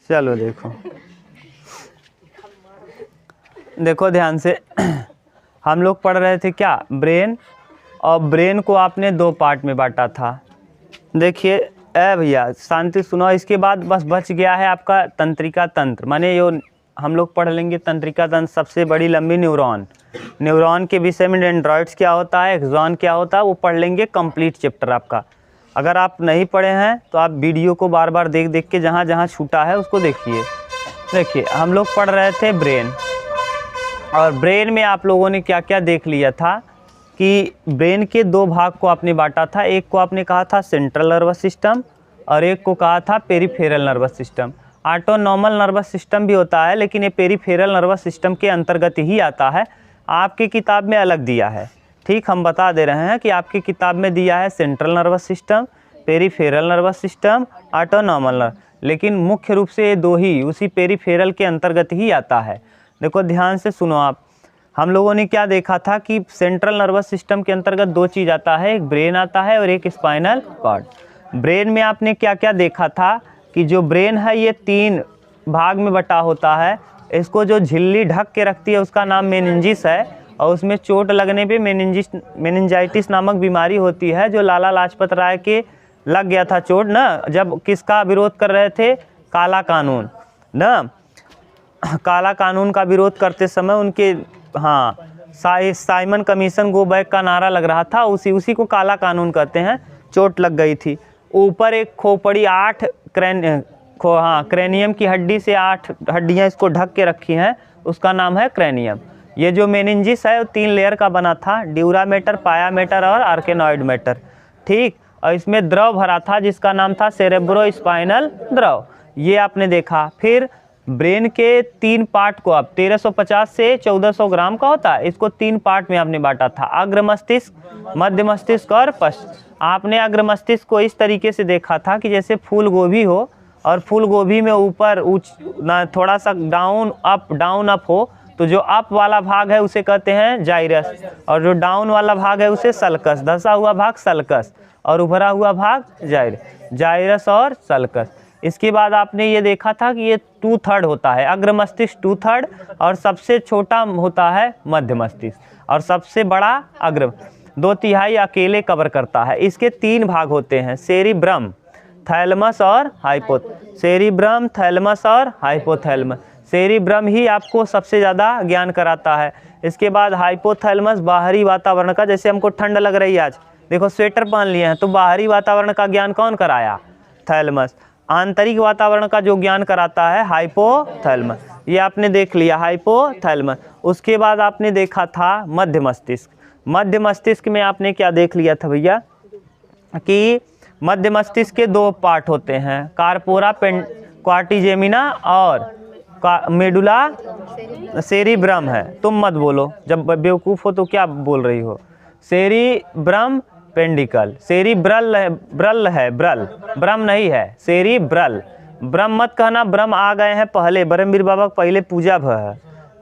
चलो देखो ध्यान से। हम लोग पढ़ रहे थे क्या, ब्रेन, और ब्रेन को आपने दो पार्ट में बांटा था। देखिए भैया शांति सुनो, इसके बाद बस बच गया है आपका तंत्रिका तंत्र, माने यो हम लोग पढ़ लेंगे तंत्रिका तंत्र, सबसे बड़ी लंबी न्यूरॉन। न्यूरॉन के विषय में डेंड्रॉइड्स क्या होता है, एक्सॉन क्या होता है, वो पढ़ लेंगे, कंप्लीट चैप्टर आपका। अगर आप नहीं पढ़े हैं तो आप वीडियो को बार बार देख देख के जहाँ जहाँ छूटा है उसको देखिए। देखिए हम लोग पढ़ रहे थे ब्रेन, और ब्रेन में आप लोगों ने क्या क्या देख लिया था कि ब्रेन के दो भाग को आपने बांटा था। एक को आपने कहा था सेंट्रल नर्वस सिस्टम और एक को कहा था peripheral nervous system. Autonomic nervous system भी होता है, लेकिन ये पेरिफेरल नर्वस सिस्टम के अंतर्गत ही आता है। आपकी किताब में अलग दिया है, ठीक, हम बता दे रहे हैं कि आपकी किताब में दिया है central nervous system, peripheral nervous system, autonomic nervous, लेकिन मुख्य रूप से ये दो ही उसी पेरिफेरल के अंतर्गत ही आता है। देखो ध्यान से सुनो आप, हम लोगों ने क्या देखा था कि सेंट्रल नर्वस सिस्टम के अंतर्गत दो चीज़ आता है, एक ब्रेन आता है और एक स्पाइनल कॉर्ड। ब्रेन में आपने क्या क्या देखा था कि जो ब्रेन है ये तीन भाग में बटा होता है। इसको जो झिल्ली ढक के रखती है उसका नाम मेनिंजिस है, और उसमें चोट लगने पे मेनिंजाइटिस नामक बीमारी होती है, जो लाला लाजपत राय के लग गया था चोट ना, जब किसका विरोध कर रहे थे, काला कानून ना, काला कानून का विरोध करते समय उनके, हाँ, साइमन कमीशन गो बैक का नारा लग रहा था, उसी को काला कानून कहते हैं। चोट लग गई थी, ऊपर एक खोपड़ी 8 क्रेनियम की हड्डी से 8 हड्डियां इसको ढक के रखी हैं, उसका नाम है क्रेनियम। ये जो मेनिंजिस है वो 3 लेयर का बना था, ड्यूरा मैटर, पाया मैटर और आर्केनॉइड मैटर, ठीक। और इसमें द्रव भरा था जिसका नाम था सेरेब्रो स्पाइनल द्रव, ये आपने देखा। फिर ब्रेन के 3 पार्ट को आप 1350 से 1400 ग्राम का होता है, इसको 3 पार्ट में आपने बांटा था, अग्र मस्तिष्क, मध्य मस्तिष्क और पश्च। आपने अग्र मस्तिष्क को इस तरीके से देखा था कि जैसे फूल गोभी हो, और फूल गोभी में ऊपर थोड़ा सा डाउन अप हो, तो जो अप वाला भाग है उसे कहते हैं जाइरस, और जो डाउन वाला भाग है उसे सल्कस, धंसा हुआ भाग सल्कस और उभरा हुआ भाग जाइरस और सल्कस। इसके बाद आपने ये देखा था कि ये 2/3 होता है, अग्र मस्तिष्क 2/3, और सबसे छोटा होता है मध्य मस्तिष्क, और सबसे बड़ा अग्र 2/3 अकेले कवर करता है। इसके 3 भाग होते हैं, सेरिब्रम, थैलमस और सेरिब्रम, थैलमस और हाइपोथैलमस। सेरिब्रम ही आपको सबसे ज़्यादा ज्ञान कराता है। इसके बाद हाइपोथैलमस बाहरी वातावरण का, जैसे हमको ठंड लग रही है आज, देखो स्वेटर पहन लिए हैं, तो बाहरी वातावरण का ज्ञान कौन कराया, थैलमस। आंतरिक वातावरण का जो ज्ञान कराता है हाइपोथैलमस, ये आपने देख लिया हाइपोथैलमस। उसके बाद आपने देखा था मध्य मस्तिष्क। मध्य मस्तिष्क में आपने क्या देख लिया था भैया कि मध्य मस्तिष्क के 2 पार्ट होते हैं, कार्पोरा क्वार्टिजेमिना और मेडुला सेरिब्रम है। तुम मत बोलो, जब बेवकूफ़ हो तो क्या बोल रही हो। सेरिब्रम पेंडिकल, सेरिब्रल है, ब्रम नहीं है, सेरिब्रल। ब्रह्म मत कहना, ब्रह्म आ गए हैं पहले, ब्रह्मवीर बाबा पहले पूजा है,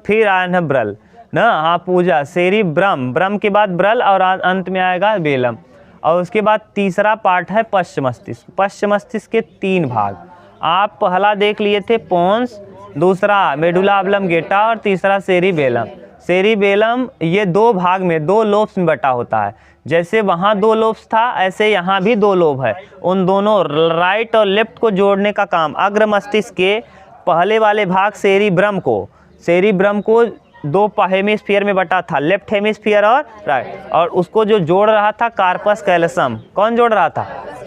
फिर आए हैं ब्रल ना, हाँ पूजा। सेरिब्रम, ब्रह्म के बाद ब्रल और अंत में आएगा बेलम। और उसके बाद तीसरा पार्ट है पश्च मस्तिष्क। पश्च मस्तिष्क के 3 भाग आप पहला देख लिए थे, पोन्स, दूसरा मेडुला ऑब्लंगेटा और तीसरा सेरिबेलम। सेरिबेलम ये 2 भाग में, 2 लोब्स में बटा होता है। जैसे वहाँ 2 लोब्स था, ऐसे यहाँ भी 2 लोब है। उन दोनों राइट और लेफ्ट को जोड़ने का काम अग्र मस्तिष्क के पहले वाले भाग सेरिब्रम को 2 हेमिस्फीयर में बटा था, लेफ्ट हेमिस्फीयर और राइट, और उसको जो जोड़ रहा था कार्पस कैल्सम। कौन जोड़ रहा था,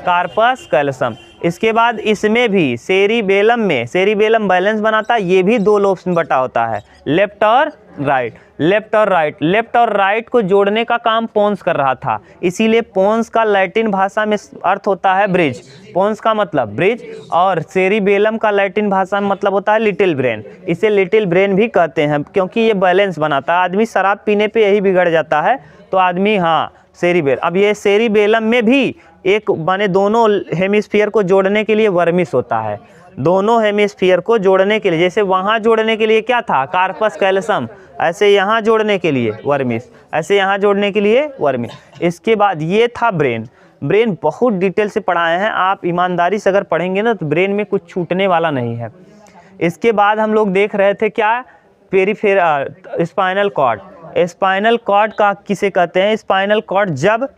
कार्पस कैल्सम। इसके बाद इसमें भी सेरिबेलम बैलेंस बनाता है, ये भी 2 लोब्स में बटा होता है, लेफ्ट और राइट को जोड़ने का काम पोन्स कर रहा था। इसीलिए पोन्स का लैटिन भाषा में अर्थ होता है ब्रिज, पोन्स का मतलब ब्रिज, और सेरिबेलम का लैटिन भाषा में मतलब होता है लिटिल ब्रेन। इसे लिटिल ब्रेन भी कहते हैं क्योंकि ये बैलेंस बनाता है। आदमी शराब पीने पे यही बिगड़ जाता है, तो आदमी, हाँ सेरिबेल। अब ये सेरिबेलम में भी एक माने दोनों हेमिस्फीयर को जोड़ने के लिए वर्मिस होता है, दोनों हेमिस्फीयर को जोड़ने के लिए। जैसे वहाँ जोड़ने के लिए क्या था, कार्पस कैल्सम, ऐसे यहाँ जोड़ने के लिए वर्मिस, ऐसे यहाँ जोड़ने के लिए वर्मिस। इसके बाद ये था ब्रेन। बहुत डिटेल से पढ़ाए हैं, आप ईमानदारी से अगर पढ़ेंगे ना तो ब्रेन में कुछ छूटने वाला नहीं है। इसके बाद हम लोग देख रहे थे क्या, स्पाइनल कॉर्ड। स्पाइनल कॉर्ड का किसे कहते हैं, स्पाइनल कॉर्ड जब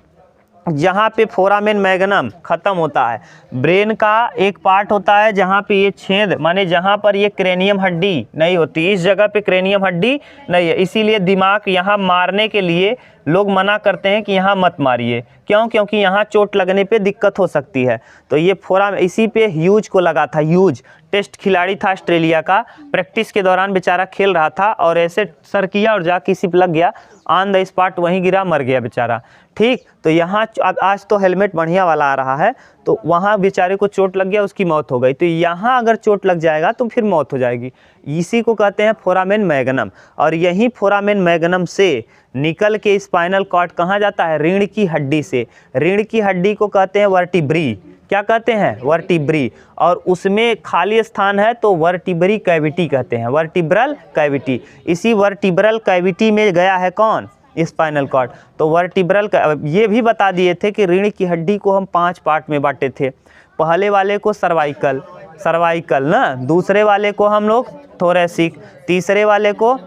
जहाँ पे फोरामेन मैग्नम ख़त्म होता है, ब्रेन का एक पार्ट होता है जहाँ पे ये छेद, माने जहाँ पर ये क्रेनियम हड्डी नहीं होती, इस जगह पे क्रेनियम हड्डी नहीं है, इसीलिए दिमाग यहाँ मारने के लिए लोग मना करते हैं कि यहाँ मत मारिए। क्यों? क्योंकि यहाँ चोट लगने पे दिक्कत हो सकती है। तो ये इसी पे ह्यूज को लगा था। ह्यूज टेस्ट खिलाड़ी था ऑस्ट्रेलिया का, प्रैक्टिस के दौरान बेचारा खेल रहा था और ऐसे सर किया और जा किसी पे लग गया, ऑन द स्पॉट वहीं गिरा, मर गया बेचारा। ठीक, तो यहाँ आज तो हेलमेट बढ़िया वाला आ रहा है, तो वहाँ बेचारे को चोट लग गया, उसकी मौत हो गई। तो यहाँ अगर चोट लग जाएगा तो फिर मौत हो जाएगी। इसी को कहते हैं फोरामेन मैग्नम। और यही फोरामेन मैग्नम से निकल के स्पाइनल कॉर्ड कहाँ जाता है, रीढ़ की हड्डी से। रीढ़ की हड्डी को कहते हैं वर्टिब्री। क्या कहते हैं? वर्टिब्री। और उसमें खाली स्थान है तो वर्टिब्री कैविटी कहते हैं, वर्टिब्रल कैविटी। इसी वर्टिब्रल कैविटी में गया है कौन? Spinal cord. तो वर्टिब्रल ये भी बता दिए थे कि रीढ़ की हड्डी को हम 5 पार्ट में बांटे थे। पहले वाले को सर्वाइकल ना, दूसरे वाले को हम लोग थोरेसिक, तीसरे वाले को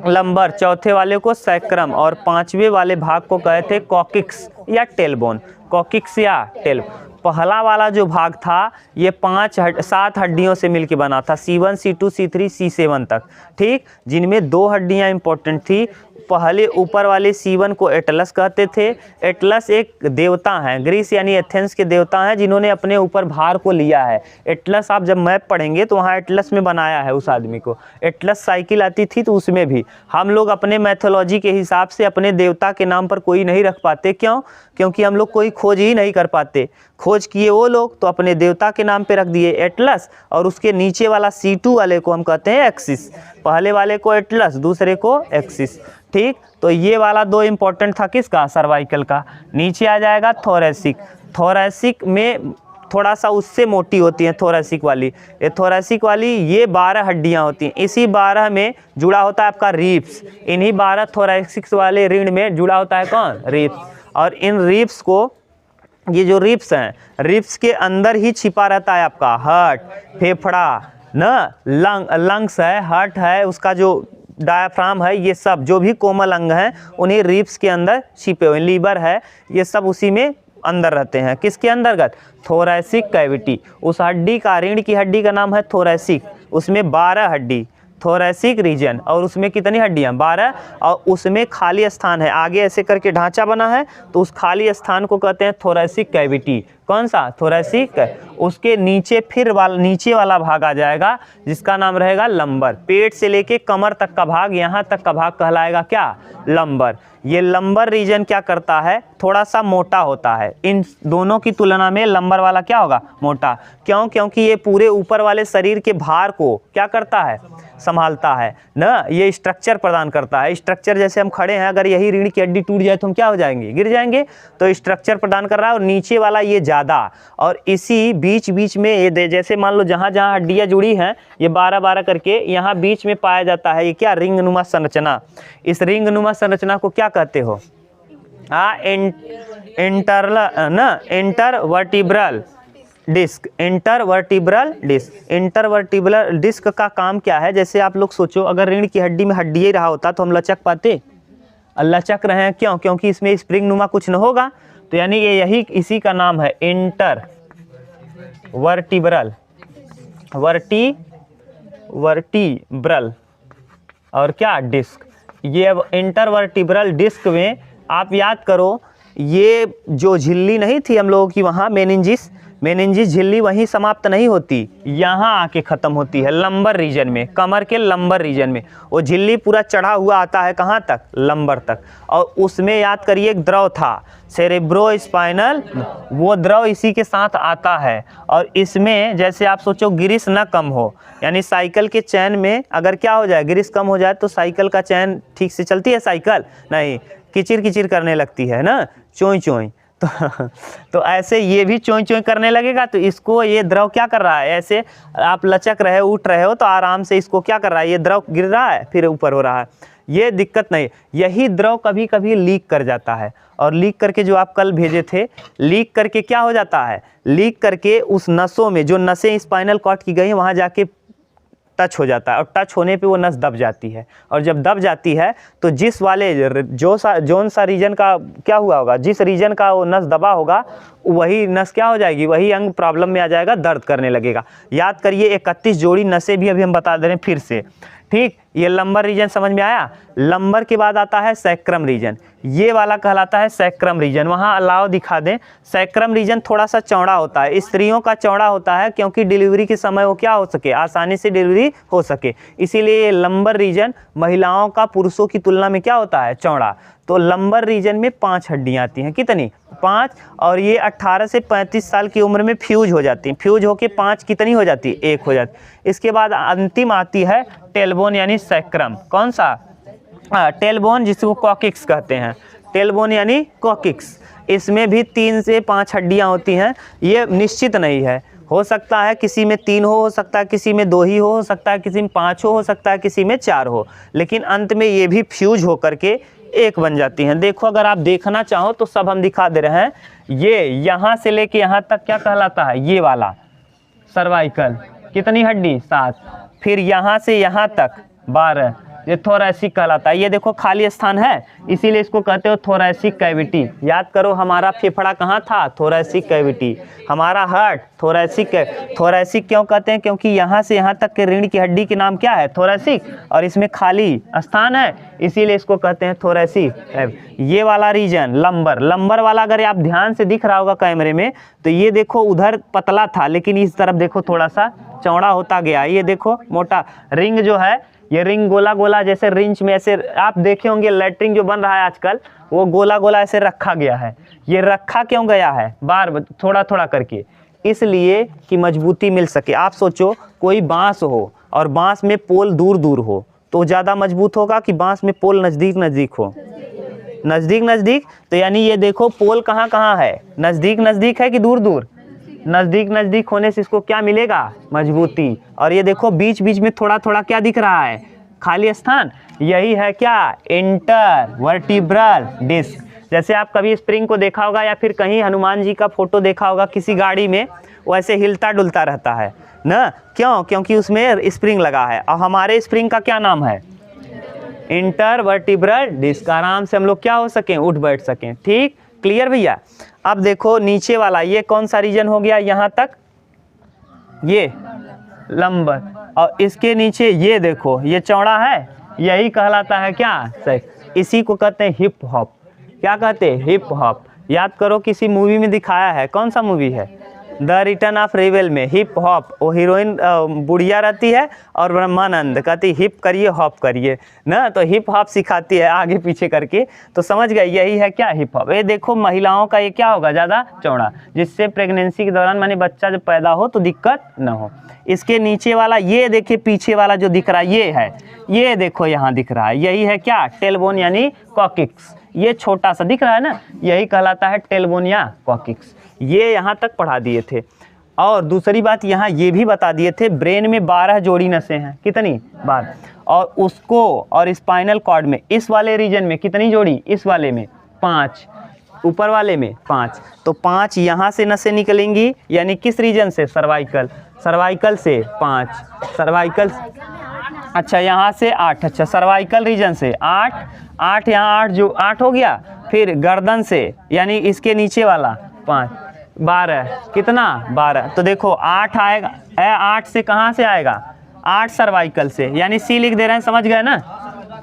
लंबर, चौथे वाले को सैक्रम और 5वें वाले भाग को कहे थे कॉकिक्स या टेलबोन। कॉकिक्स या टेल। पहला वाला जो भाग था ये 7 हड्डियों से मिलकर बना था, C1, C2, C3, C7 तक। ठीक, जिनमें 2 हड्डियां इंपॉर्टेंट थी। पहले ऊपर वाले C1 को एटलस कहते थे। एटलस एक देवता हैं, ग्रीस यानी एथेंस के देवता हैं, जिन्होंने अपने ऊपर भार को लिया है। एटलस आप जब मैप पढ़ेंगे तो वहाँ एटलस में बनाया है उस आदमी को। एटलस साइकिल आती थी तो उसमें भी हम लोग अपने मैथोलॉजी के हिसाब से अपने देवता के नाम पर कोई नहीं रख पाते। क्यों? क्योंकि हम लोग कोई खोज ही नहीं कर पाते। खोज किए वो लोग तो अपने देवता के नाम पे रख दिए एटलस, और उसके नीचे वाला C2 वाले को हम कहते हैं एक्सिस। पहले वाले को एटलस, दूसरे को एक्सिस। ठीक, तो ये वाला 2 इंपॉर्टेंट था किसका? सर्वाइकल का। नीचे आ जाएगा थोरेसिक। थोरेसिक में थोड़ा सा उससे मोटी होती है थोरेसिक वाली। ये थोरेसिक वाली ये 12 हड्डियां होती हैं। इसी 12 में जुड़ा होता है आपका रिब्स। इन्हीं 12 थोरेसिक वाले रीढ़ में जुड़ा होता है कौन? रिब्स। और इन रिब्स को, ये जो रिब्स हैं, रिब्स के अंदर ही छिपा रहता है आपका हार्ट, फेफड़ा ना, लंग्स है, हार्ट है, उसका जो डायाफ्राम है, ये सब जो भी कोमल अंग हैं उन्हीं रिब्स के अंदर छिपे हुए। लीवर है, ये सब उसी में अंदर रहते हैं। किसके अंतर्गत? Thoracic cavity. उस हड्डी का, रीढ़ की हड्डी का नाम है थोरेसिक। उसमें 12 हड्डी, थोरेसिक रीजन, और उसमें कितनी हड्डियां? 12। और उसमें खाली स्थान है, आगे ऐसे करके ढांचा बना है, तो उस खाली स्थान को कहते हैं थोरेसिक कैविटी। कौन सा? थोरेसिक। उसके नीचे फिर नीचे वाला भाग आ जाएगा जिसका नाम रहेगा लंबर। पेट से लेके कमर तक का भाग, यहाँ तक का भाग कहलाएगा क्या? लंबर। ये लंबर रीजन क्या करता है? थोड़ा सा मोटा होता है। इन दोनों की तुलना में लंबर वाला क्या होगा? मोटा। क्यों? क्योंकि ये पूरे ऊपर वाले शरीर के भार को क्या करता है? संभालता है ना, ये स्ट्रक्चर प्रदान करता है। स्ट्रक्चर जैसे हम खड़े हैं, अगर यही रीढ़ की हड्डी टूट जाए तो हम क्या हो जाएंगे? गिर जाएंगे। तो स्ट्रक्चर प्रदान कर रहा है। और नीचे वाला ये ज़्यादा, और इसी बीच बीच में ये जैसे मान लो जहाँ जहाँ हड्डियाँ जुड़ी हैं, ये 12-12 करके यहाँ बीच में पाया जाता है। ये क्या? रिंगनुमा संरचना। इस रिंगनुमा संरचना को क्या कहते हो? Intervertebral disc. Intervertebral disc. Intervertebral disc का काम क्या है? जैसे आप लोग सोचो, अगर रीढ़ की हड्डी में हड्डी ही रहा होता तो हम लचक पाते? लचक रहे हैं क्यों? क्योंकि इसमें स्प्रिंग नुमा कुछ न होगा। तो यानी ये यही इसी का नाम है इंटरवर्टिब्रल, वर्टिब्रल और क्या? डिस्क। ये अब इंटरवर्टिब्रल डिस्क में आप याद करो, ये जो झिल्ली नहीं थी हम लोगों की वहाँ, मेनिंजिस झिल्ली वहीं समाप्त नहीं होती, यहाँ आके ख़त्म होती है लंबर रीजन में, कमर के लंबर रीजन में। वो झिल्ली पूरा चढ़ा हुआ आता है कहाँ तक? लंबर तक। और उसमें याद करिए एक द्रव था, सेरेब्रोस्पाइनल, वो द्रव इसी के साथ आता है। और इसमें जैसे आप सोचो ग्रीस ना कम हो, यानी साइकिल के चैन में अगर क्या हो जाए? ग्रीस कम हो जाए तो साइकिल का चैन ठीक से चलती है? साइकिल नहीं, किचिर किचिर करने लगती है ना, चोई चोई। तो ऐसे ये भी चोई चोई करने लगेगा। तो इसको ये द्रव क्या कर रहा है? ऐसे आप लचक रहे हो, उठ रहे हो, तो आराम से इसको क्या कर रहा है? ये द्रव गिर रहा है फिर ऊपर हो रहा है, ये दिक्कत नहीं। यही द्रव कभी कभी लीक कर जाता है, और लीक करके जो आप कल भेजे थे, लीक करके क्या हो जाता है? लीक करके उस नसों में, जो नसें स्पाइनल कॉर्ड की गई वहाँ जाके टच हो जाता है और टच होने पे वो नस दब जाती है। और जब दब जाती है तो जिस वाले जोन सा रीजन का क्या हुआ होगा, जिस रीजन का वो नस दबा होगा वही नस क्या हो जाएगी, वही अंग प्रॉब्लम में आ जाएगा, दर्द करने लगेगा। याद करिए 31 जोड़ी नसें भी अभी हम बता दे रहे हैं फिर से। ठीक, ये लंबर रीजन समझ में आया। लंबर के बाद आता है सैक्रम रीजन, ये वाला कहलाता है सैक्रम रीजन। वहाँ अलाव दिखा दें, सैक्रम रीजन थोड़ा सा चौड़ा होता है, स्त्रियों का चौड़ा होता है क्योंकि डिलीवरी के समय वो क्या हो सके, आसानी से डिलीवरी हो सके, इसीलिए लंबर रीजन महिलाओं का पुरुषों की तुलना में क्या होता है, चौड़ा। तो लंबर रीजन में 5 हड्डियाँ आती हैं, कितनी, 5। और ये 18 से 35 साल की उम्र में फ्यूज हो जाती हैं, फ्यूज होके 5 कितनी हो जाती है, 1 हो जाती। इसके बाद अंतिम आती है टेलबोन यानी सैक्रम। कौन सा, टेलबोन जिसको कॉकिक्स कहते हैं, टेलबोन यानी कॉकिक्स। इसमें भी 3 से 5 हड्डियां होती हैं, ये निश्चित नहीं है, हो सकता है किसी में 3 हो सकता है किसी में 2 ही हो सकता है किसी में 5 हो सकता है किसी में 4 हो, लेकिन अंत में ये भी फ्यूज हो करके 1 बन जाती हैं। देखो अगर आप देखना चाहो तो सब हम दिखा दे रहे हैं। ये यहाँ से लेके यहाँ तक क्या कहलाता है, ये वाला सर्वाइकल, कितनी हड्डी, 7। फिर यहाँ से यहाँ तक 12, ये थोरैसिक कहलाता है। ये देखो खाली स्थान है, इसीलिए इसको कहते हो थोरैसिक कैविटी। याद करो हमारा फेफड़ा कहाँ था, थोरैसिक कैविटी। हमारा हार्ट थोरैसिक, थोरैसिक क्यों कहते हैं, क्योंकि यहाँ से यहाँ तक के रीढ़ की हड्डी के नाम क्या है, थोरैसिक, और इसमें खाली स्थान है इसीलिए इसको कहते हैं थोरैसिक। ये वाला रीजन लंबर, लंबर वाला अगर आप ध्यान से दिख रहा होगा कैमरे में तो ये देखो उधर पतला था लेकिन इस तरफ देखो थोड़ा सा चौड़ा होता गया। ये देखो मोटा रिंग जो है, ये रिंग गोला गोला जैसे रिंच में ऐसे आप देखे होंगे, लैट्रिन जो बन रहा है आजकल वो गोला गोला ऐसे रखा गया है। ये रखा क्यों गया है बार थोड़ा थोड़ा करके, इसलिए कि मजबूती मिल सके। आप सोचो कोई बांस हो और बांस में पोल दूर दूर हो तो ज़्यादा मजबूत होगा कि बांस में पोल नज़दीक नज़दीक हो, नज़दीक नज़दीक। तो यानी ये देखो पोल कहाँ कहाँ है, नज़दीक नज़दीक है कि दूर दूर, नज़दीक नज़दीक होने से इसको क्या मिलेगा, मजबूती। और ये देखो बीच बीच में थोड़ा थोड़ा क्या दिख रहा है, खाली स्थान, यही है क्या, इंटरवर्टिब्रल डिस्क। जैसे आप कभी स्प्रिंग को देखा होगा या फिर कहीं हनुमान जी का फोटो देखा होगा किसी गाड़ी में, वो ऐसे हिलता डुलता रहता है ना, क्यों, क्योंकि उसमें स्प्रिंग लगा है। और हमारे स्प्रिंग का क्या नाम है, इंटरवर्टिब्रल डिस्क। आराम से हम लोग क्या हो सकें, उठ बैठ सकें। ठीक, क्लियर भैया। अब देखो नीचे वाला ये कौन सा रीजन हो गया, यहाँ तक ये लंबर, और इसके नीचे ये देखो ये चौड़ा है, यही कहलाता है क्या, इसी को कहते हैं हिप हॉप। क्या कहते हैं, हिप हॉप। याद करो किसी मूवी में दिखाया है, कौन सा मूवी है, द रिटर्न ऑफ रेबेल में हिप हॉप, वो हीरोइन बुढ़िया रहती है और ब्रह्मानंद कहती हिप करिए हॉप करिए ना, तो हिप हॉप सिखाती है आगे पीछे करके, तो समझ गए यही है क्या, हिप हॉप। ये देखो महिलाओं का ये क्या होगा, ज़्यादा चौड़ा, जिससे प्रेगनेंसी के दौरान माने बच्चा जब पैदा हो तो दिक्कत ना हो। इसके नीचे वाला ये देखिए पीछे वाला जो दिख रहा है ये है, ये देखो यहाँ दिख रहा है, यही है क्या, टेलबोन यानी कॉकिक्स। ये छोटा सा दिख रहा है ना, यही कहलाता है टेलबोन या कॉकिक्स। ये यहाँ तक पढ़ा दिए थे। और दूसरी बात यहाँ ये भी बता दिए थे, ब्रेन में 12 जोड़ी नसें हैं, कितनी, 12, और उसको और स्पाइनल कॉर्ड में इस वाले रीजन में कितनी जोड़ी, इस वाले में 5, ऊपर वाले में 5, तो 5 यहाँ से नसें निकलेंगी, यानी किस रीजन से, सर्वाइकल, सर्वाइकल से 5, सर्वाइकल, अच्छा यहाँ से 8, अच्छा सर्वाइकल रीजन से 8, 8 यहाँ 8 जो 8 हो गया, फिर गर्दन से यानी इसके नीचे वाला 5, 12, कितना 12, तो देखो 8 आएगा, 8 से कहाँ से आएगा, 8 सर्वाइकल से, यानी सी लिख दे रहे हैं, समझ गए ना,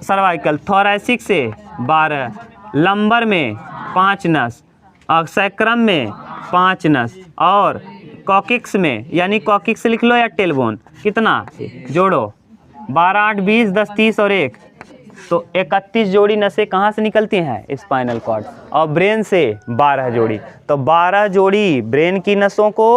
सर्वाइकल, थोरैसिक से 12, लंबर में 5 नस, और सैक्रम में 5 नस, और कॉकिक्स में यानी कॉकिक्स लिख लो या टेलबोन, कितना जोड़ो, 12, 8, 20, 10, 30 और 1, तो 31 जोड़ी नसें कहाँ से निकलती हैं, स्पाइनल कॉर्ड, और ब्रेन से 12 जोड़ी, तो 12 जोड़ी ब्रेन की नसों को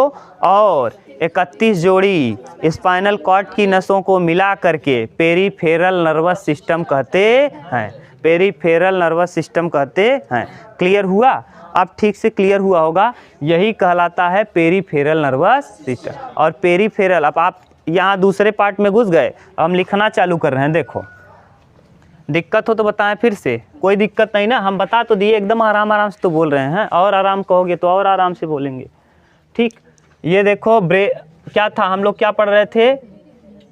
और 31 जोड़ी स्पाइनल कॉर्ड की नसों को मिला करके पेरीफेरल नर्वस सिस्टम कहते हैं, पेरीफेरल नर्वस सिस्टम कहते हैं। क्लियर हुआ, अब ठीक से क्लियर हुआ होगा, यही कहलाता है पेरीफेरल नर्वस सिस्टम। और पेरीफेरल, अब आप यहाँ दूसरे पार्ट में घुस गए, हम लिखना चालू कर रहे हैं, देखो दिक्कत हो तो बताएं फिर से, कोई दिक्कत नहीं ना, हम बता तो दिए, एकदम आराम आराम से तो बोल रहे हैं, और आराम कहोगे तो और आराम से बोलेंगे। ठीक, ये देखो क्या था, हम लोग क्या पढ़ रहे थे,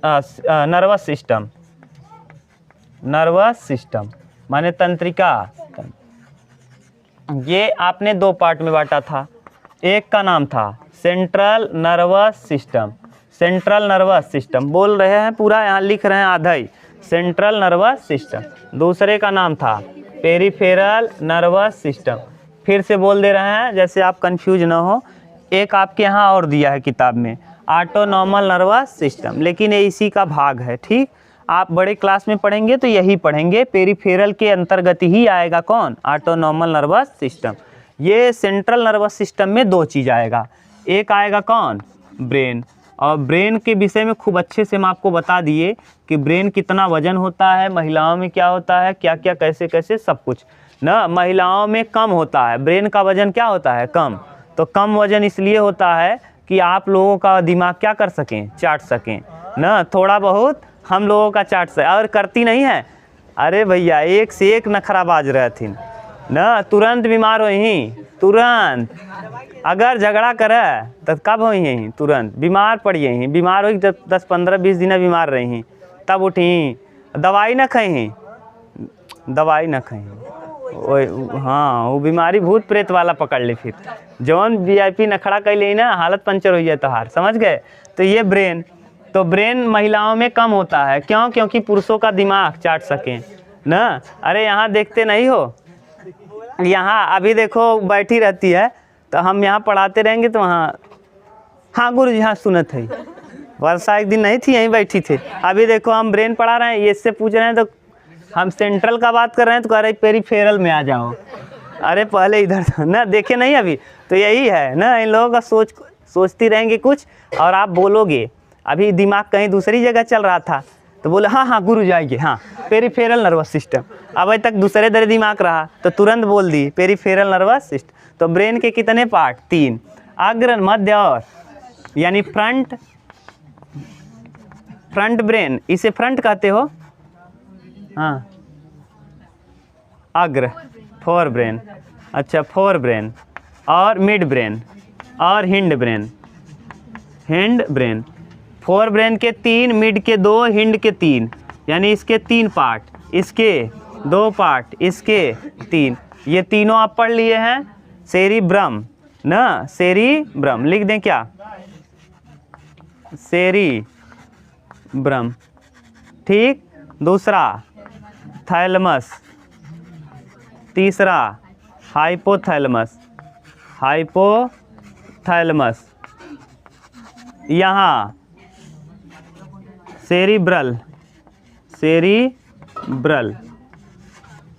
नर्वस सिस्टम, नर्वस सिस्टम माने तंत्रिका। ये आपने दो पार्ट में बांटा था। एक का नाम था central nervous system, central nervous system बोल रहे हैं पूरा, यहाँ लिख रहे हैं आधा ही, सेंट्रल नर्वस सिस्टम। दूसरे का नाम था पेरिफेरल नर्वस सिस्टम। फिर से बोल दे रहे हैं जैसे आप कंफ्यूज ना हो। एक आपके यहाँ और दिया है किताब में, ऑटोनॉमल नर्वस सिस्टम, लेकिन ये इसी का भाग है। ठीक, आप बड़े क्लास में पढ़ेंगे तो यही पढ़ेंगे, पेरिफेरल के अंतर्गत ही आएगा कौन, ऑटोनॉमल नर्वस सिस्टम। ये सेंट्रल नर्वस सिस्टम में दो चीज़ आएगा, एक आएगा कौन, ब्रेन। और ब्रेन के विषय में खूब अच्छे से हम आपको बता दिए कि ब्रेन कितना वजन होता है, महिलाओं में क्या होता है, क्या क्या कैसे कैसे सब कुछ ना। महिलाओं में कम होता है ब्रेन का वजन, क्या होता है, कम। तो कम वजन इसलिए होता है कि आप लोगों का दिमाग क्या कर सकें, चाट सकें ना, थोड़ा बहुत हम लोगों का चाट सके। और करती नहीं है, अरे भैया एक से एक नखराबाज रहती ना, तुरंत बीमार हो ही, तुरंत अगर झगड़ा करे तो कब हो यहीं, तुरंत बीमार पड़ी ही, बीमार हो 10-15-20 दिन बीमार रही, तब उठी, दवाई न खही, दवाई न खही, हाँ वो बीमारी भूत प्रेत वाला पकड़ ले, फिर जौन VIP नखड़ा कर ले ना, हालत पंचर हो जाए तो हार, समझ गए। तो ये ब्रेन, तो ब्रेन महिलाओं में कम होता है, क्यों, क्योंकि पुरुषों का दिमाग चाट सकें ना। अरे यहाँ देखते नहीं हो, यहाँ अभी देखो बैठी रहती है, तो हम यहाँ पढ़ाते रहेंगे तो वहाँ, हाँ गुरु जी हाँ सुनत है, वर्षा एक दिन नहीं थी यहीं बैठी थे। अभी देखो हम ब्रेन पढ़ा रहे हैं, ये इससे पूछ रहे हैं तो हम सेंट्रल का बात कर रहे हैं तो कह रहे पेरिफेरल में आ जाओ। अरे पहले इधर ना देखे नहीं अभी, तो यही है ना, इन लोगों का सोचती रहेंगे कुछ और आप बोलोगे। अभी दिमाग कहीं दूसरी जगह चल रहा था तो बोले हाँ हाँ गुरु जाइए, हाँ पेरिफेरल नर्वस सिस्टम। अब तक दूसरे दर दिमाग रहा तो तुरंत बोल दी पेरिफेरल नर्वस सिस्टम। तो ब्रेन के कितने पार्ट, 3, अग्र मध्य और, यानी फ्रंट, फ्रंट ब्रेन, इसे फ्रंट कहते हो, हाँ अग्र, फोर ब्रेन, अच्छा फोर ब्रेन, और मिड ब्रेन और hind brain, hind brain. Fore brain के 3, मिड के 2, हिंड के 3, यानी इसके 3 पार्ट, इसके 2 पार्ट, इसके 3, ये तीनों आप पढ़ लिए हैं। सेरिब्रम ना, सेरिब्रम लिख दें क्या, सेरिब्रम, ठीक। दूसरा थैलमस, तीसरा हाइपोथैलमस, हाइपोथैलमस, यहाँ सेरिब्रल, सेरिब्रल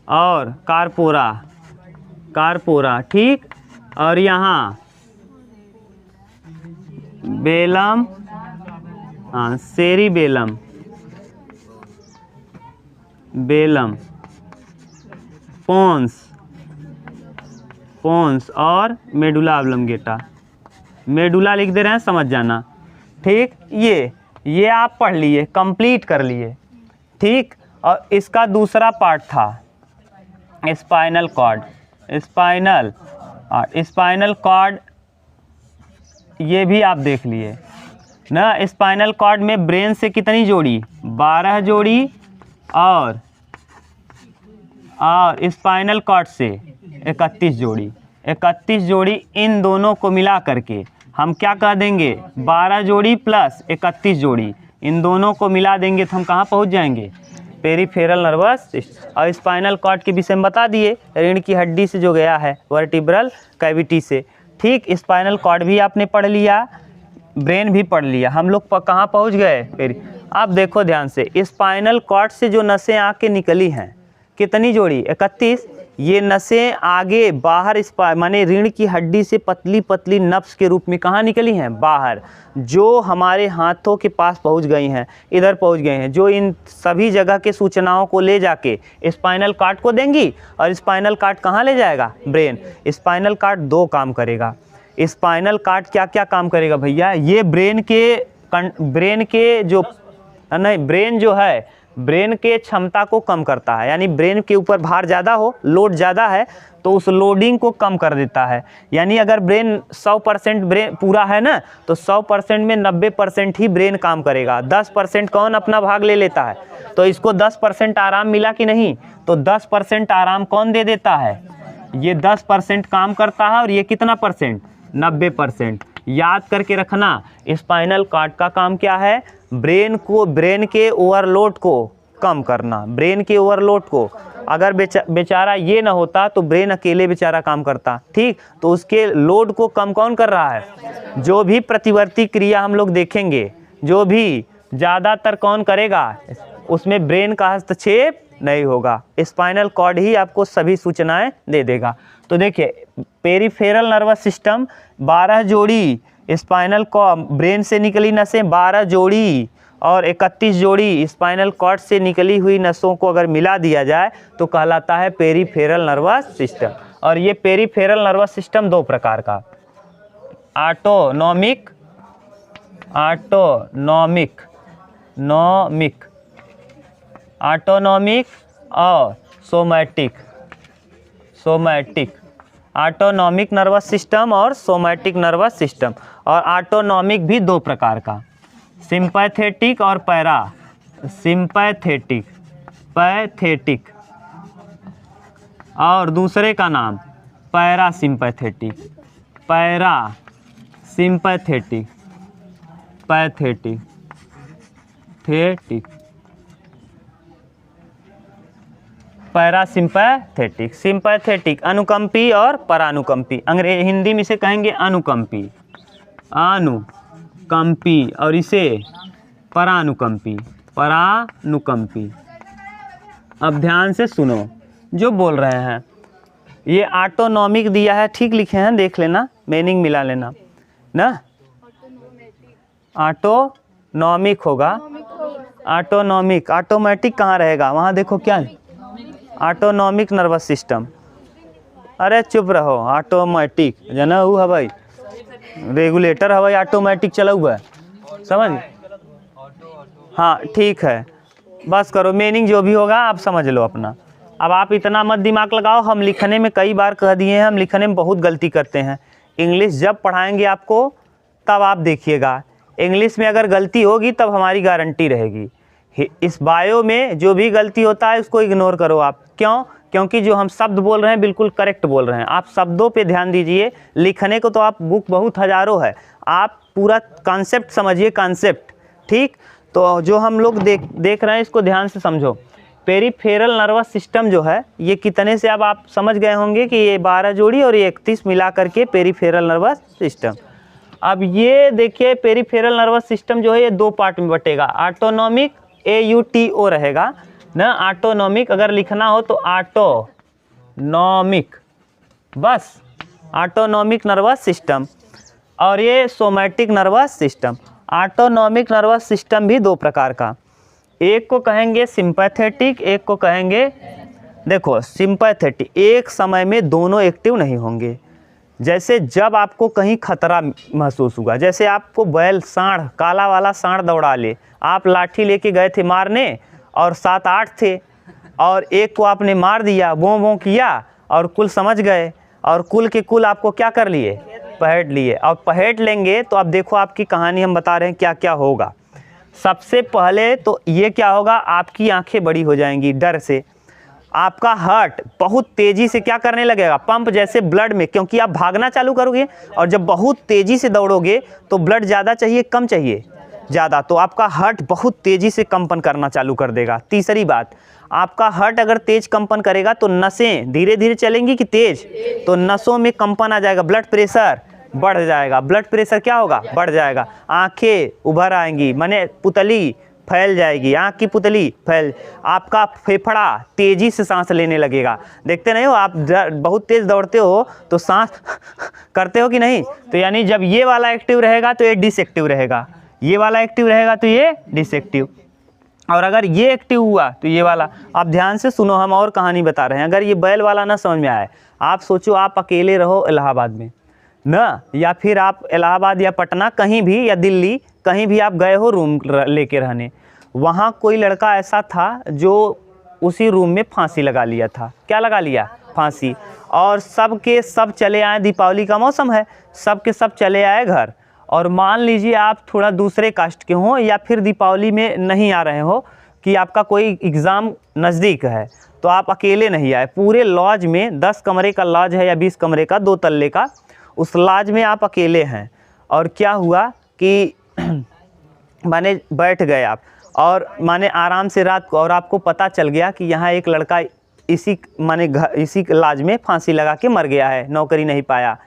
और कार्पोरा, कार्पोरा, ठीक। और यहाँ बेलम, हाँ सेरिबेलम, बेलम, पोन्स, पोन्स और मेडुला ऑब्लोंगेटा, मेडुला लिख दे रहे हैं, समझ जाना, ठीक। ये आप पढ़ लिए, कंप्लीट कर लिए, ठीक। और इसका दूसरा पार्ट था स्पाइनल कॉर्ड, स्पाइनल कॉर्ड, ये भी आप देख लिए ना। स्पाइनल कॉर्ड में ब्रेन से कितनी जोड़ी, 12 जोड़ी, और स्पाइनल कॉर्ड से 31 जोड़ी, 31 जोड़ी, इन दोनों को मिला करके हम क्या कह देंगे, 12 जोड़ी प्लस 31 जोड़ी, इन दोनों को मिला देंगे तो हम कहाँ पहुँच जाएंगे, पेरिफेरल नर्वस सिस्टम। और स्पाइनल कॉर्ड के विषय में बता दिए, रीढ़ की हड्डी से जो गया है, वर्टिब्रल कैविटी से, ठीक। स्पाइनल कॉर्ड भी आपने पढ़ लिया, ब्रेन भी पढ़ लिया, हम लोग कहाँ पहुँच गए, फिर अब देखो ध्यान से, स्पाइनल कॉर्ड से जो नसें आके निकली हैं, कितनी जोड़ी, 31। ये नसें आगे बाहर माने रीढ़ की हड्डी से पतली पतली नब्स के रूप में कहाँ निकली हैं, बाहर, जो हमारे हाथों के पास पहुंच गई हैं, इधर पहुंच गए हैं, जो इन सभी जगह के सूचनाओं को ले जाके स्पाइनल कॉर्ड को देंगी। और स्पाइनल कॉर्ड कहाँ ले जाएगा, ब्रेन। स्पाइनल कॉर्ड 2 काम करेगा। स्पाइनल कॉर्ड क्या क्या काम करेगा भैया, ये ब्रेन के जो नहीं, ब्रेन जो है ब्रेन के क्षमता को कम करता है, यानी ब्रेन के ऊपर भार ज़्यादा हो, लोड ज़्यादा है तो उस लोडिंग को कम कर देता है। यानी अगर ब्रेन 100% ब्रेन पूरा है ना, तो 100% में 90% ही ब्रेन काम करेगा, 10% कौन अपना भाग ले लेता है। तो इसको 10% आराम मिला कि नहीं, तो 10% आराम कौन दे देता है, ये 10% काम करता है और ये कितना परसेंट, 90%। याद करके रखना, स्पाइनल कॉर्ड का काम क्या है, ब्रेन के ओवरलोड को कम करना, ब्रेन के ओवरलोड को। अगर बेचारा ये ना होता तो ब्रेन अकेले बेचारा काम करता, ठीक। तो उसके लोड को कम कौन कर रहा है, जो भी प्रतिवर्ती क्रिया हम लोग देखेंगे, जो भी ज़्यादातर कौन करेगा, उसमें ब्रेन का हस्तक्षेप नहीं होगा, स्पाइनल कॉर्ड ही आपको सभी सूचनाएं दे देगा। तो देखिए पेरिफेरल नर्वस सिस्टम 12 जोड़ी स्पाइनल कॉर्ड, ब्रेन से निकली नसें 12 जोड़ी और 31 जोड़ी स्पाइनल कॉर्ड से निकली हुई नसों को अगर मिला दिया जाए तो कहलाता है पेरिफेरल नर्वस सिस्टम। और ये पेरिफेरल नर्वस सिस्टम दो प्रकार का, ऑटोनॉमिक और सोमैटिक। ऑटोनॉमिक नर्वस सिस्टम और सोमैटिक नर्वस सिस्टम। और ऑटोनॉमिक भी दो प्रकार का, सिंपैथेटिक और पैथेटिक और दूसरे का नाम पैरासिम्पैथेटिक, पैरासिम्पैथेटिक, सिंपैथेटिक अनुकंपी और परानुकंपी, हिंदी में इसे कहेंगे अनुकंपी और इसे परानुकंपी। अब ध्यान से सुनो जो बोल रहे हैं, ये ऑटोनॉमिक दिया है, ठीक लिखे हैं, देख लेना, मीनिंग मिला लेना ना। ऑटोनॉमिक होगा, ऑटोनॉमिक, ऑटोमेटिक कहाँ रहेगा, वहाँ देखो क्या, ऑटोनॉमिक नर्वस सिस्टम। अरे चुप रहो, ऑटोमेटिक जना वो है भाई, रेगुलेटर है भाई, ऑटोमेटिक चला हुआ है, समझ। हाँ ठीक है, बस करो, मीनिंग जो भी होगा आप समझ लो अपना। अब आप इतना मत दिमाग लगाओ, हम लिखने में कई बार कह दिए हैं, हम लिखने में बहुत गलती करते हैं। इंग्लिश जब पढ़ाएंगे आपको तब आप देखिएगा, इंग्लिश में अगर गलती होगी तब हमारी गारंटी रहेगी। इस बायो में जो भी गलती होता है उसको इग्नोर करो आप। क्यों? क्योंकि जो हम शब्द बोल रहे हैं बिल्कुल करेक्ट बोल रहे हैं। आप शब्दों पे ध्यान दीजिए, लिखने को तो आप बुक बहुत हज़ारों है, आप पूरा कॉन्सेप्ट समझिए, कॉन्सेप्ट, ठीक। तो जो हम लोग देख रहे हैं इसको ध्यान से समझो। पेरिफेरल नर्वस सिस्टम जो है ये कितने से, अब आप समझ गए होंगे कि ये 12 जोड़ी और ये 31 मिला करके पेरिफेरल नर्वस सिस्टम। अब ये देखिए पेरिफेरल नर्वस सिस्टम जो है ये दो पार्ट में बटेगा, ऑटोनॉमिक AUTO रहेगा ना, ऑटोनॉमिक अगर लिखना हो तो ऑटोनॉमिक, बस ऑटोनॉमिक नर्वस सिस्टम। और ये somatic nervous system. Autonomic nervous system भी दो प्रकार का, एक को कहेंगे सिंपैथेटिक, एक को कहेंगे, देखो सिंपैथेटिक, एक समय में दोनों एक्टिव नहीं होंगे। जैसे जब आपको कहीं खतरा महसूस हुआ, जैसे आपको बैल, सांड, काला वाला सांड दौड़ा ले, आप लाठी लेके गए थे मारने और 7-8 थे और एक को आपने मार दिया, वो वो किया और कुल समझ गए और कुल के कुल आपको क्या कर लिए, पहट लिए। और पहट लेंगे तो अब देखो आपकी कहानी हम बता रहे हैं क्या क्या होगा। सबसे पहले तो ये क्या होगा, आपकी आंखें बड़ी हो जाएंगी डर से, आपका हार्ट बहुत तेज़ी से क्या करने लगेगा, पंप जैसे ब्लड में, क्योंकि आप भागना चालू करोगे और जब बहुत तेज़ी से दौड़ोगे तो ब्लड ज़्यादा चाहिए कम चाहिए, ज़्यादा, तो आपका हार्ट बहुत तेज़ी से कंपन करना चालू कर देगा। तीसरी बात, आपका हार्ट अगर तेज़ कंपन करेगा तो नसें धीरे धीरे चलेंगी कि तेज़, तो नसों में कंपन आ जाएगा, ब्लड प्रेशर बढ़ जाएगा, ब्लड प्रेशर क्या होगा, बढ़ जाएगा, आंखें उभर आएंगी, माने पुतली फैल जाएगी, आँख की पुतली फैल, आपका फेफड़ा तेज़ी से सांस लेने लगेगा। देखते नहीं हो आप, बहुत तेज़ दौड़ते हो तो सांस करते हो कि नहीं, तो यानी जब ये वाला एक्टिव रहेगा तो ये डिसएक्टिव रहेगा, ये वाला एक्टिव रहेगा तो ये डिसएक्टिव, और अगर ये एक्टिव हुआ तो ये वाला। आप ध्यान से सुनो, हम और कहानी बता रहे हैं। अगर ये बैल वाला ना समझ में आए, आप सोचो आप अकेले रहो इलाहाबाद में ना, या फिर आप इलाहाबाद या पटना कहीं भी या दिल्ली कहीं भी आप गए हो रूम लेके रहने, वहाँ कोई लड़का ऐसा था जो उसी रूम में फांसी लगा लिया था। क्या लगा लिया? फांसी। और सब के सब चले आए, दीपावली का मौसम है, सब के सब चले आए घर। और मान लीजिए आप थोड़ा दूसरे कास्ट के हों या फिर दीपावली में नहीं आ रहे हो, कि आपका कोई एग्ज़ाम नज़दीक है, तो आप अकेले नहीं आए। पूरे लॉज में 10 कमरे का लॉज है या 20 कमरे का, 2 तल्ले का, उस लॉज में आप अकेले हैं। और क्या हुआ कि माने बैठ गए आप, और माने आराम से रात को, और आपको पता चल गया कि यहाँ एक लड़का इसी माने इसी लॉज में फांसी लगा के मर गया है, नौकरी नहीं पाया।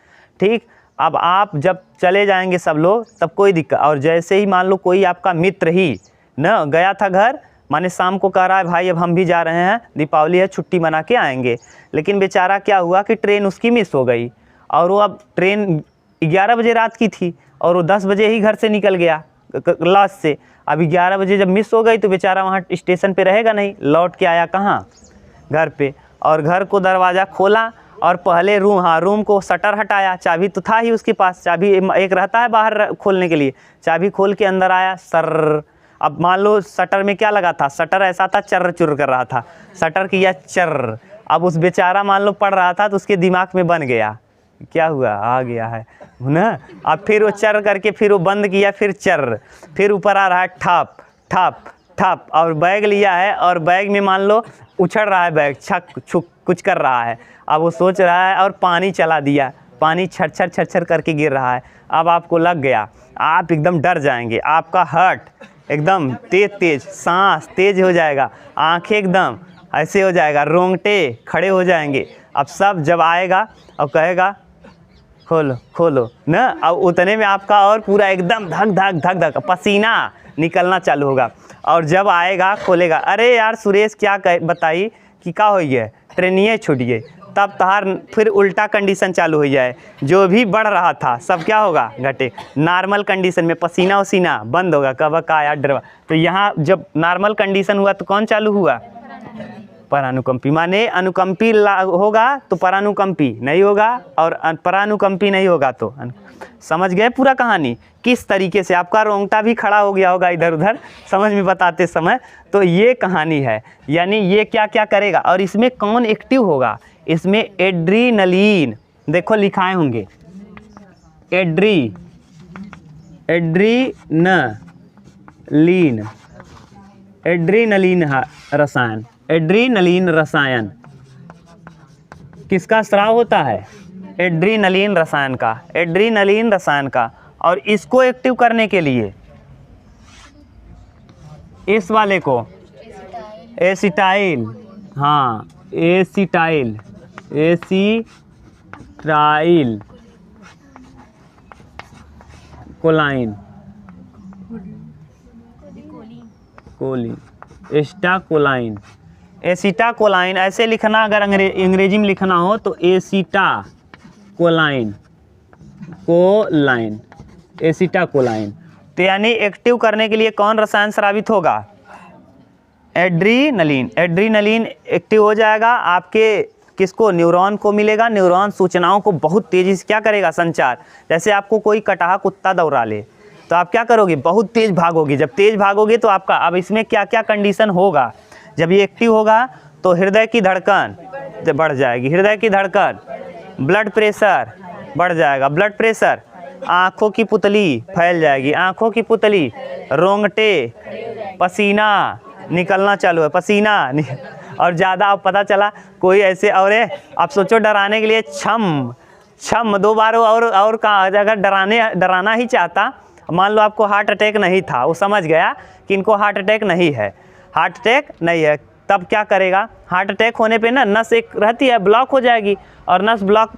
ठीक, अब आप जब चले जाएंगे सब लोग, तब कोई दिक्कत। और जैसे ही मान लो कोई आपका मित्र ही न गया था घर, माने शाम को कह रहा है भाई अब हम भी जा रहे हैं, दीपावली है, छुट्टी मना के आएंगे, लेकिन बेचारा क्या हुआ कि ट्रेन उसकी मिस हो गई, और वो अब ट्रेन 11 बजे रात की थी और वो 10 बजे ही घर से निकल गया लॉज से। अब 11 बजे जब मिस हो गई तो बेचारा वहाँ स्टेशन पे रहेगा नहीं, लौट के आया कहाँ? घर पे। और घर को दरवाज़ा खोला और पहले रूम को शटर हटाया, चाबी तो था ही उसके पास, चाबी एक रहता है बाहर खोलने के लिए, चाबी खोल के अंदर आया सर। अब मान लो शटर में क्या लगा था, शटर ऐसा था चर्र चुर कर रहा था, शटर किया चर्र। अब उस बेचारा मान लो पढ़ रहा था तो उसके दिमाग में बन गया, क्या हुआ, आ गया है ना। अब फिर वो चर्र करके फिर वो बंद किया, फिर चर्र, फिर ऊपर आ रहा है ठप ठप ठप, और बैग लिया है और बैग में मान लो उछड़ रहा है बैग, छक छुक कुछ कर रहा है। अब वो सोच रहा है, और पानी चला दिया, पानी छर छर करके गिर रहा है। अब आपको लग गया, आप एकदम डर जाएंगे, आपका हार्ट एकदम तेज सांस तेज हो जाएगा, आंखें एकदम ऐसे हो जाएगा, रोंगटे खड़े हो जाएंगे। अब सब जब आएगा और कहेगा खोलो खोलो ना, अब उतने में आपका और पूरा एकदम धक धक धक धक पसीना निकलना चालू होगा। और जब आएगा खोलेगा, अरे यार सुरेश क्या बताई कि क्या हो है, ट्रेनिए छूट गई, तब तहार फिर उल्टा कंडीशन चालू हो जाए, जो भी बढ़ रहा था सब क्या होगा, घटे। नॉर्मल कंडीशन में पसीना वसीना बंद होगा, कब का यार डरवा। तो यहाँ जब नॉर्मल कंडीशन हुआ तो कौन चालू हुआ? परानुकंपी। माने अनुकंपी होगा तो परानुकंपी नहीं होगा, और परानुकंपी नहीं होगा तो समझ गए पूरा कहानी किस तरीके से। आपका रोंगटा भी खड़ा हो गया होगा इधर उधर समझ में बताते समय। तो ये कहानी है, यानी ये क्या क्या करेगा। और इसमें कौन एक्टिव होगा? इसमें एड्रीनलीन, देखो लिखाए होंगे, एड्रीनलीन रसायन। एड्रीनलीन रसायन किसका स्राव होता है? एड्रीनलीन रसायन का, एड्रीनलीन रसायन का। और इसको एक्टिव करने के लिए इस वाले को एसिटाइल, हाँ एसिटाइल कोलाइन, एस्टाकोलाइन, एसिटाकोलाइन ऐसे लिखना। अगर अंग्रेजी में लिखना हो तो एसिटाकोलाइन, एसिटाकोलाइन। तो यानी एक्टिव करने के लिए कौन रसायन स्रावित होगा? एड्रीनलीन। एड्रीनलीन एक्टिव हो जाएगा, आपके किसको? न्यूरॉन को मिलेगा। न्यूरॉन सूचनाओं को बहुत तेज़ी से क्या करेगा? संचार। जैसे आपको कोई कटाहा कुत्ता दौड़ा ले तो आप क्या करोगे? बहुत तेज़ भागोगे। जब तेज़ भागोगे तो आपका, अब इसमें क्या क्या कंडीशन होगा जब ये एक्टिव होगा? तो हृदय की धड़कन बढ़ जाएगी, हृदय की धड़कन, ब्लड प्रेशर बढ़ जाएगा, ब्लड प्रेशर, आँखों की पुतली फैल जाएगी, आँखों की पुतली, रोंगटे, पसीना निकलना चालू है, पसीना और ज़्यादा अब पता चला कोई ऐसे, और आप सोचो डराने के लिए छम 2 बार और कहा। अगर डराना ही चाहता, मान लो आपको हार्ट अटैक नहीं था, वो समझ गया कि इनको हार्ट अटैक नहीं है, हार्ट अटैक नहीं है, तब क्या करेगा? हार्ट अटैक होने पे ना नस एक रहती है ब्लॉक हो जाएगी, और नस ब्लॉक,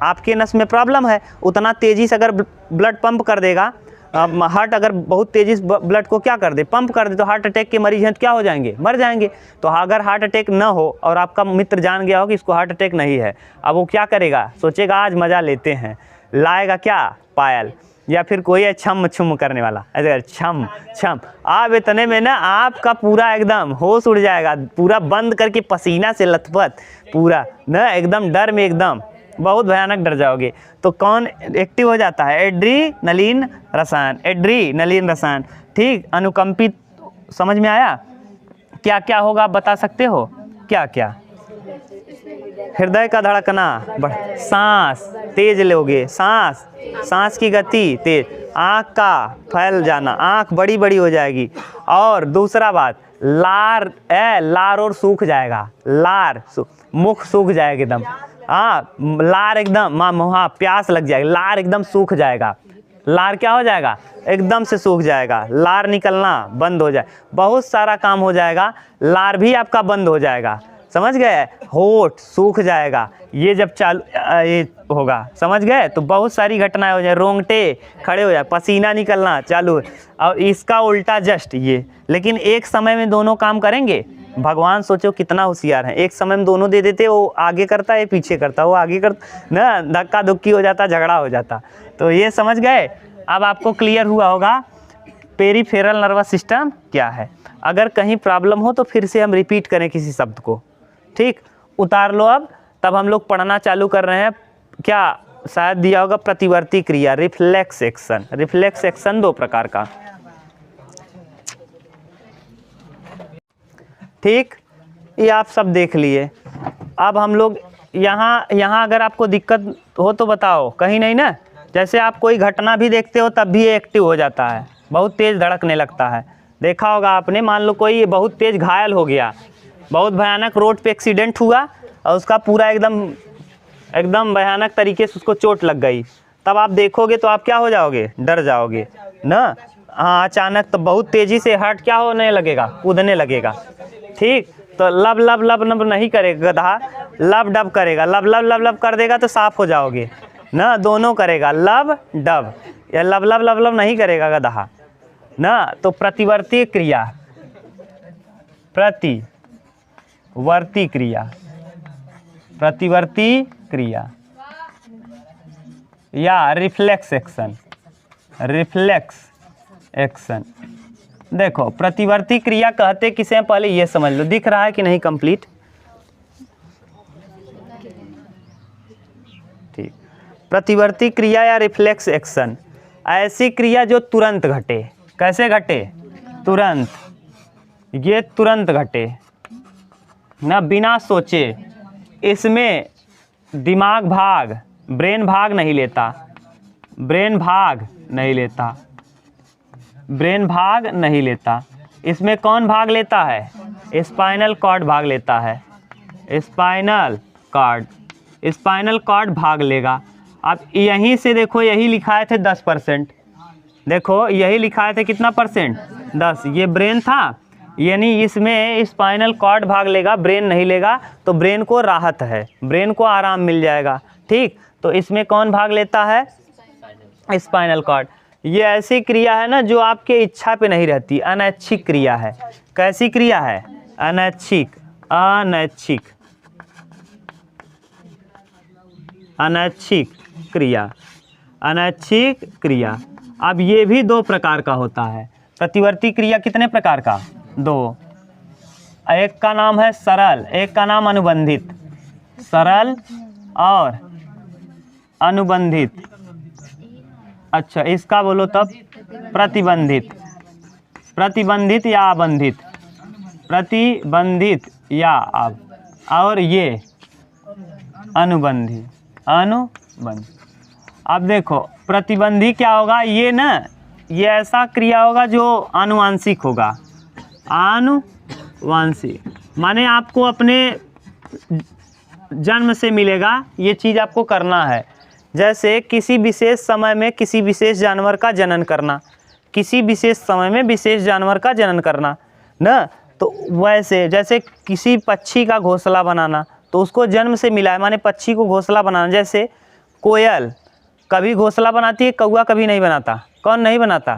आपके नस में प्रॉब्लम है, उतना तेज़ी से अगर ब्लड पंप कर देगा, हार्ट अगर बहुत तेज़ी से ब्लड को क्या कर दे, पंप कर दे, तो हार्ट अटैक के मरीज हैं तो क्या हो जाएंगे? मर जाएंगे। तो अगर हार्ट अटैक ना हो और आपका मित्र जान गया हो कि इसको हार्ट अटैक नहीं है, अब वो क्या करेगा? सोचेगा आज मज़ा लेते हैं, लाएगा क्या? पायल, या फिर कोई है छम छुम करने वाला, अगर छम छम। आप इतने में ना आपका पूरा एकदम होश उड़ जाएगा, पूरा बंद करके पसीना से लथपथ पूरा ना, एकदम डर में, एकदम बहुत भयानक डर जाओगे। तो कौन एक्टिव हो जाता है? एड्रीनलीन रसायन, एड्रीनलीन रसायन। ठीक, अनुकंपित समझ में आया? क्या क्या होगा आप बता सकते हो? क्या क्या? हृदय का धड़कना बढ़, सांस तेज लोगे, सांस की गति तेज, आँख का फैल जाना, आँख बड़ी बड़ी हो जाएगी। और दूसरा बात, लार और सूख जाएगा, मुख सूख जाएगा एकदम। हाँ, लार एकदम, हाँ प्यास लग जाएगी, लार एकदम सूख जाएगा। लार क्या हो जाएगा? एकदम से सूख जाएगा, लार निकलना बंद हो जाए, बहुत सारा काम हो जाएगा, लार भी आपका बंद हो जाएगा। समझ गए? होठ सूख जाएगा, ये जब चालू ये होगा, समझ गए? तो बहुत सारी घटनाएं हो जाए, रोंगटे खड़े हो जाए, पसीना निकलना चालू। और इसका उल्टा जस्ट ये, लेकिन एक समय में दोनों काम करेंगे। भगवान सोचो कितना होशियार है, एक समय में दोनों दे देते, वो आगे करता है पीछे करता, वो आगे करता ना, धक्का धुक्की हो जाता, झगड़ा हो जाता। तो ये समझ गए? अब आपको क्लियर हुआ होगा पेरिफेरल नर्वस सिस्टम क्या है। अगर कहीं प्रॉब्लम हो तो फिर से हम रिपीट करें किसी शब्द को, ठीक? उतार लो अब, तब हम लोग पढ़ना चालू कर रहे हैं। क्या शायद दिया होगा? प्रतिवर्ती क्रिया, रिफ्लेक्स एक्शन। रिफ्लेक्स एक्शन दो प्रकार का, ठीक? ये आप सब देख लिए। अब हम लोग यहाँ अगर आपको दिक्कत हो तो बताओ, कहीं नहीं ना? जैसे आप कोई घटना भी देखते हो तब भी ये एक्टिव हो जाता है, बहुत तेज़ धड़कने लगता है। देखा होगा आपने, मान लो कोई बहुत तेज़ घायल हो गया, बहुत भयानक रोड पे एक्सीडेंट हुआ और उसका पूरा एकदम भयानक तरीके से उसको चोट लग गई, तब आप देखोगे तो आप क्या हो जाओगे? डर जाओगे ना? हाँ, अचानक तो बहुत तेज़ी से हार्ट क्या होने लगेगा? कूदने लगेगा, ठीक? तो लब लब लब लब नहीं करेगा गधा, लब डब करेगा, लब लब लब लब कर देगा तो साफ हो जाओगे ना, दोनों करेगा, लब डब, या लब लब लब लब नहीं करेगा गधा ना। तो प्रतिवर्ती क्रिया, प्रतिवर्ती क्रिया या रिफ्लेक्स एक्शन। देखो प्रतिवर्ती क्रिया कहते किसे हैं पहले ये समझ लो, दिख रहा है कि नहीं कंप्लीट? ठीक, प्रतिवर्ती क्रिया या रिफ्लेक्स एक्शन ऐसी क्रिया जो तुरंत घटे। कैसे घटे? तुरंत, ये तुरंत घटे ना, बिना सोचे। इसमें ब्रेन भाग नहीं लेता। इसमें कौन भाग लेता है? स्पाइनल कॉर्ड भाग लेता है, स्पाइनल कॉर्ड भाग लेगा। अब यहीं से देखो, यही लिखाए थे 10%, देखो यही लिखाए थे कितना परसेंट? 10। ये ब्रेन था, यानी इसमें स्पाइनल कॉर्ड भाग लेगा, ब्रेन नहीं लेगा, तो ब्रेन को राहत है, ब्रेन को आराम मिल जाएगा, ठीक? तो इसमें कौन भाग लेता है? Spinal cord. ये ऐसी क्रिया है ना जो आपके इच्छा पे नहीं रहती, अनैच्छिक क्रिया है। कैसी क्रिया है? अनैच्छिक क्रिया। अब ये भी दो प्रकार का होता है। प्रतिवर्ती क्रिया कितने प्रकार का? दो। एक का नाम है सरल, एक का नाम अनुबंधित। सरल और अनुबंधित। अच्छा, इसका बोलो तब प्रतिबंधित या अबंधित। प्रतिबंधित या अब, और ये अनुबंधी। अब देखो प्रतिबंधी क्या होगा? ये ना, ये ऐसा क्रिया होगा जो आनुवांशिक होगा। आनुवांशिक माने आपको अपने जन्म से मिलेगा, ये चीज़ आपको करना है। जैसे किसी विशेष समय में किसी विशेष जानवर का जनन करना, किसी विशेष समय में विशेष जानवर का जनन करना ना। तो वैसे जैसे किसी पक्षी का घोंसला बनाना, तो उसको जन्म से मिला है, माने पक्षी को घोंसला बनाना। जैसे कोयल कभी घोंसला बनाती है, कौवा कभी नहीं बनाता। कौन नहीं बनाता?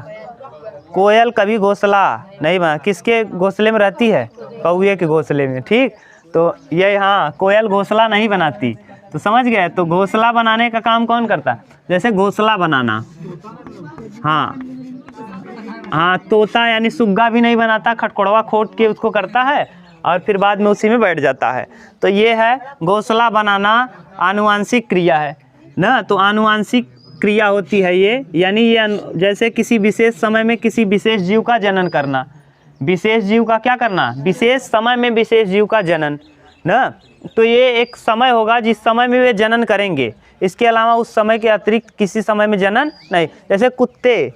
कोयल कभी घोंसला नहीं बना, किसके घोंसले में रहती है? कौवे के घोंसले में, ठीक? तो ये, हाँ, कोयल घोंसला नहीं बनाती। तो समझ गए? तो घोंसला बनाने का काम कौन करता है? जैसे घोंसला बनाना, हाँ, तोता यानी सुग्गा भी नहीं बनाता, खटखड़वा खोद के उसको करता है और फिर बाद में उसी में बैठ जाता है। तो ये है घोंसला बनाना, आनुवांशिक क्रिया है ना। तो आनुवांशिक क्रिया होती है ये, यानी ये जैसे किसी विशेष समय में किसी विशेष जीव का जनन करना, विशेष जीव का क्या करना, विशेष समय में विशेष जीव का जनन ना। तो ये एक समय होगा जिस समय में वे जनन करेंगे, इसके अलावा उस समय के अतिरिक्त किसी समय में जनन नहीं। जैसे कुत्ते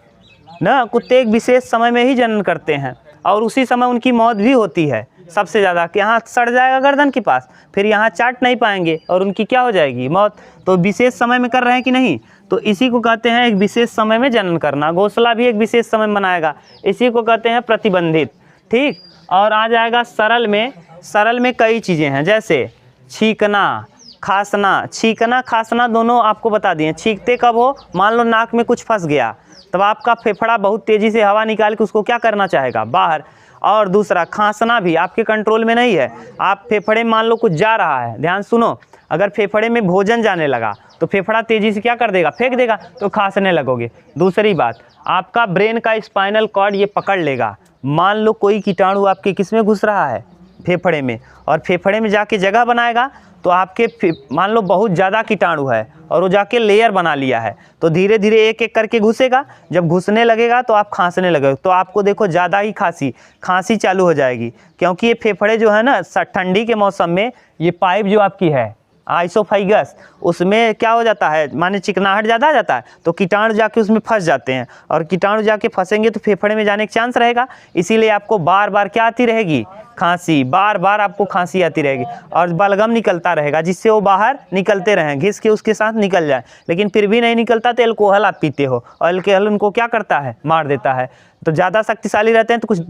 ना, कुत्ते एक विशेष समय में ही जनन करते हैं और उसी समय उनकी मौत भी होती है सबसे ज़्यादा, कि यहाँ सड़ जाएगा गर्दन के पास, फिर यहाँ चाट नहीं पाएंगे और उनकी क्या हो जाएगी, मौत। तो विशेष समय में कर रहे हैं कि नहीं, तो इसी को कहते हैं एक विशेष समय में जनन करना। घोंसला भी एक विशेष समय में बनाएगा, इसी को कहते हैं प्रतिबंधित। ठीक, और आ जाएगा सरल में। सरल में कई चीज़ें हैं, जैसे छींकना, खांसना। छींकना खांसना दोनों आपको बता दिए। छींकते कब हो, मान लो नाक में कुछ फंस गया, तब आपका फेफड़ा बहुत तेज़ी से हवा निकाल के उसको क्या करना चाहेगा, बाहर। और दूसरा खांसना भी आपके कंट्रोल में नहीं है, आप फेफड़े में मान लो कुछ जा रहा है, ध्यान सुनो, अगर फेफड़े में भोजन जाने लगा तो फेफड़ा तेज़ी से क्या कर देगा, फेंक देगा, तो खांसने लगोगे। दूसरी बात, आपका ब्रेन का स्पाइनल कॉर्ड ये पकड़ लेगा। मान लो कोई कीटाणु आपके किस में घुस रहा है, फेफड़े में, और फेफड़े में जाके जगह बनाएगा, तो आपके मान लो बहुत ज़्यादा कीटाणु है और वो जाके लेयर बना लिया है, तो धीरे धीरे एक एक करके घुसेगा। जब घुसने लगेगा तो आप खांसने लगेगा, तो आपको देखो ज़्यादा ही खांसी चालू हो जाएगी, क्योंकि ये फेफड़े जो है ना, ठंडी के मौसम में ये पाइप जो आपकी है आइसोफाइगस, उसमें क्या हो जाता है, माने चिकनाहट ज़्यादा आ जाता है, तो कीटाणु जाके उसमें फंस जाते हैं, और कीटाणु जाके फंसेंगे तो फेफड़े में जाने का चांस रहेगा। इसीलिए आपको बार बार क्या आती रहेगी, खांसी, बार बार आपको खांसी आती रहेगी, और बलगम निकलता रहेगा, जिससे वो बाहर निकलते रहें, घिस के उसके साथ निकल जाए। लेकिन फिर भी नहीं निकलता तो एल्कोहल आप पीते हो, और एल्कोहल उनको क्या करता है, मार देता है। तो ज़्यादा शक्तिशाली रहते हैं तो कुछ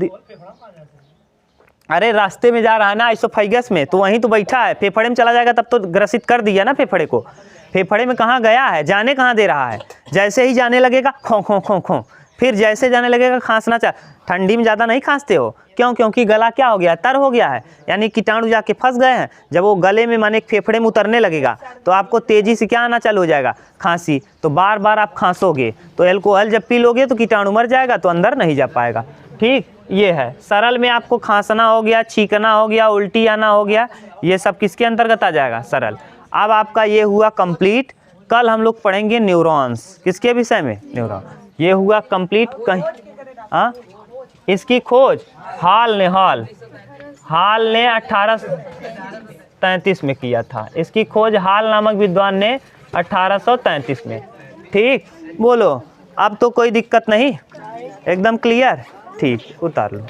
अरे रास्ते में जा रहा है ना आइसोफाइगस में, तो वहीं तो बैठा है, फेफड़े में चला जाएगा तब तो ग्रसित कर दिया ना फेफड़े को। फेफड़े में कहाँ गया है, जाने कहाँ दे रहा है, जैसे ही जाने लगेगा खो खो खो खो, फिर जैसे जाने लगेगा खांसना ठंडी में ज़्यादा नहीं खांसते हो, क्यों, क्योंकि गला क्या हो गया, तर हो गया है, यानी कीटाणु जाके फंस गए हैं। जब वो गले में माने फेफड़े में उतरने लगेगा तो आपको तेज़ी से क्या आना चालू हो जाएगा, खांसी। तो बार बार आप खांसोगे, तो एल्कोहल जब पी लोगे तो कीटाणु मर जाएगा, तो अंदर नहीं जा पाएगा। ठीक, ये है सरल में। आपको खांसना हो गया, छींकना हो गया, उल्टी आना हो गया, ये सब किसके अंतर्गत आ जाएगा, सरल। अब आपका ये हुआ कंप्लीट। कल हम लोग पढ़ेंगे न्यूरॉन्स, किसके विषय में, न्यूरॉन। ये हुआ कंप्लीट। कहीं हाँ, इसकी खोज हाल ने 1833 में किया था। इसकी खोज हाल नामक विद्वान ने 1833 में। ठीक, बोलो, अब तो कोई दिक्कत नहीं, एकदम क्लियर। ठीक, उतार लो।